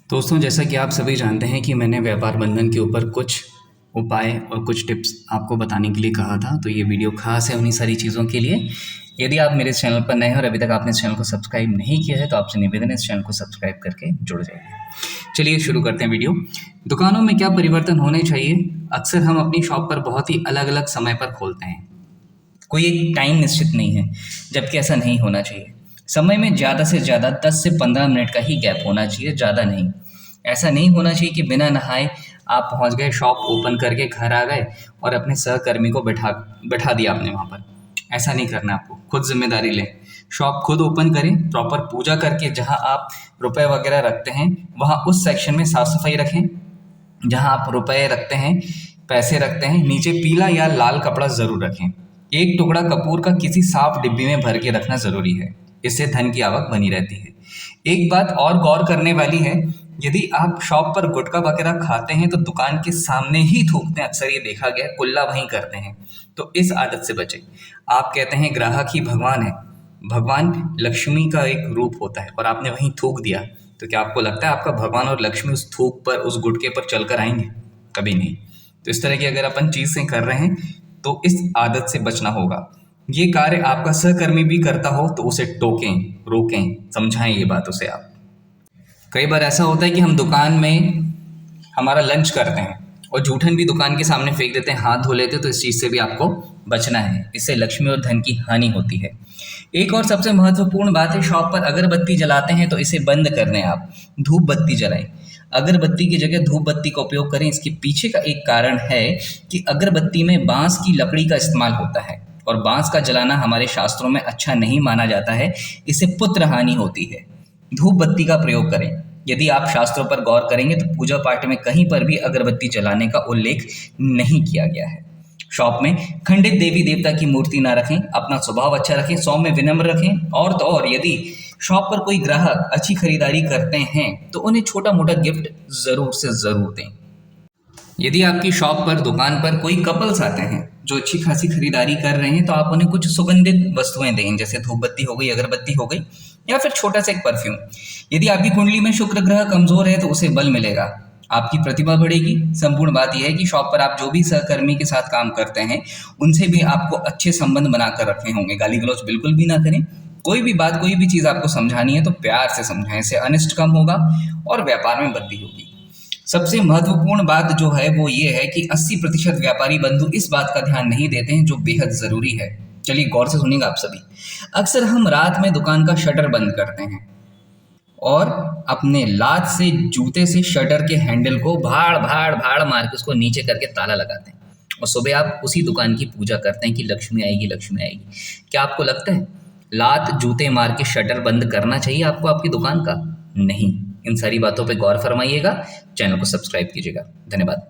दोस्तों, जैसा कि आप सभी जानते हैं कि मैंने व्यापार बंधन के ऊपर कुछ उपाय और कुछ टिप्स आपको बताने के लिए कहा था। तो ये वीडियो खास है उन्हीं सारी चीज़ों के लिए। यदि आप मेरे इस चैनल पर नए हैं और अभी तक आपने इस चैनल को सब्सक्राइब नहीं किया है तो आपसे निवेदन है इस चैनल को सब्सक्राइब करके जुड़ जाइए। चलिए शुरू करते हैं वीडियो। दुकानों में क्या परिवर्तन होने चाहिए? अक्सर हम अपनी शॉप पर बहुत ही अलग अलग समय पर खोलते हैं, कोई एक टाइम निश्चित नहीं है, जबकि ऐसा नहीं होना चाहिए। समय में ज़्यादा से ज़्यादा 10 से 15 मिनट का ही गैप होना चाहिए, ज़्यादा नहीं। ऐसा नहीं होना चाहिए कि बिना नहाए आप पहुंच गए, शॉप ओपन करके घर आ गए और अपने सहकर्मी को बैठा दिया आपने वहाँ पर। ऐसा नहीं करना आपको, खुद जिम्मेदारी लें। शॉप खुद ओपन करें, प्रॉपर पूजा करके जहाँ आप रुपए वगैरह रखते हैं वहाँ उस सेक्शन में साफ़ सफाई रखें। जहाँ आप रुपए रखते हैं, पैसे रखते हैं, नीचे पीला या लाल कपड़ा ज़रूर रखें। एक टुकड़ा कपूर का किसी साफ डिब्बी में भर के रखना ज़रूरी है, इससे धन की आवक बनी रहती है। एक बात और गौर करने वाली है, यदि आप शॉप पर गुटखा वगैरह खाते हैं तो दुकान के सामने ही थूकते हैं, अक्सर ये देखा गया है, कुल्ला वहीं करते हैं। तो इस आदत से बचें। आप कहते हैं ग्राहक ही भगवान है, भगवान लक्ष्मी का एक रूप होता है और आपने वहीं थूक दिया, तो क्या आपको लगता है आपका भगवान और लक्ष्मी उस थूक पर, उस गुटके पर चलकर आएंगे? कभी नहीं। तो इस तरह की अगर अपन चीज़ से कर रहे हैं तो इस आदत से बचना होगा। ये कार्य आपका सहकर्मी भी करता हो तो उसे टोकें, रोकें, समझाएं ये बात उसे आप। कई बार ऐसा होता है कि हम दुकान में हमारा लंच करते हैं और जूठन भी दुकान के सामने फेंक देते हैं, हाथ धो लेते हैं। तो इस चीज़ से भी आपको बचना है, इससे लक्ष्मी और धन की हानि होती है। एक और सबसे महत्वपूर्ण बात है, शॉप पर अगरबत्ती जलाते हैं तो इसे बंद कर दें आप, धूप बत्ती जलाएं। अगरबत्ती की जगह धूप बत्ती का उपयोग करें। इसके पीछे का एक कारण है कि अगरबत्ती में बांस की लकड़ी का इस्तेमाल होता है और बांस का जलाना हमारे शास्त्रों में अच्छा नहीं माना जाता है, इससे पुत्र हानि होती है। धूप बत्ती का प्रयोग करें। यदि आप शास्त्रों पर गौर करेंगे तो पूजा पाठ में कहीं पर भी अगरबत्ती जलाने का उल्लेख नहीं किया गया है। शॉप में खंडित देवी देवता की मूर्ति ना रखें, अपना स्वभाव अच्छा रखें, सौम्य विनम्र रखें। और तो और यदि शॉप पर कोई ग्राहक अच्छी खरीदारी करते हैं तो उन्हें छोटा मोटा गिफ्ट ज़रूर से ज़रूर दें। यदि आपकी शॉप पर, दुकान पर कोई कपल्स आते हैं जो अच्छी खासी खरीदारी कर रहे हैं तो आप उन्हें कुछ सुगंधित वस्तुएं दें, जैसे धूप बत्ती हो गई, अगरबत्ती हो गई, या फिर छोटा सा एक परफ्यूम। यदि आपकी कुंडली में शुक्र ग्रह कमजोर है तो उसे बल मिलेगा, आपकी प्रतिभा बढ़ेगी। संपूर्ण बात यह है कि शॉप पर आप जो भी सहकर्मी के साथ काम करते हैं उनसे भी आपको अच्छे संबंध बनाकर रखने होंगे। गाली गलौज बिल्कुल भी ना करें। कोई भी बात, कोई भी चीज़ आपको समझानी है तो प्यार से समझाएं, इससे अनिष्ट कम होगा और व्यापार में वृद्धि होगी। सबसे महत्वपूर्ण बात जो है वो ये है कि 80% व्यापारी बंधु इस बात का ध्यान नहीं देते हैं जो बेहद ज़रूरी है। चलिए गौर से सुनिएगा आप सभी। अक्सर हम रात में दुकान का शटर बंद करते हैं और अपने लात से, जूते से शटर के हैंडल को भाड़ भाड़ भाड़ मार के उसको नीचे करके ताला लगाते हैं और सुबह आप उसी दुकान की पूजा करते हैं कि लक्ष्मी आएगी, लक्ष्मी आएगी। क्या आपको लगता है लात जूते मार के शटर बंद करना चाहिए आपको आपकी दुकान का? नहीं। इन सारी बातों पे गौर फरमाइएगा, चैनल को सब्सक्राइब कीजिएगा। धन्यवाद।